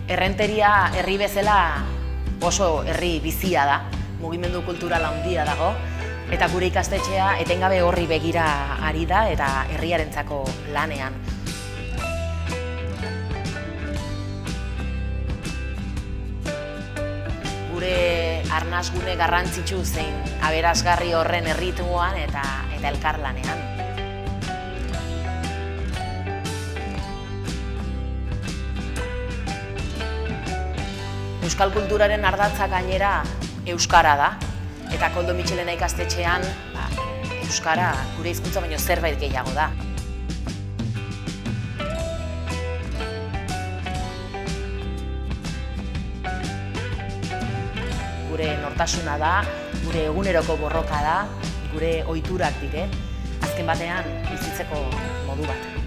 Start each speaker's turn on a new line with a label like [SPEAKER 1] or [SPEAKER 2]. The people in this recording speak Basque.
[SPEAKER 1] Errenteria herri bezala oso herri bizia da, mugimendu kultural handia dago, eta gure ikastetxea etengabe horri begira ari da eta herriarentzako lanean. Gure arnasgune garrantzitsu zein aberasgarri horren erritmoan eta elkarlanean. Euskal kulturaren ardatza gainera euskara da, eta Koldo Mitxelena ikastetxean euskara gure hizkuntza baino zerbait gehiago da. Gure nortasuna da, gure eguneroko borroka da, gure ohiturak dire, azken batean bizitzeko modu bat.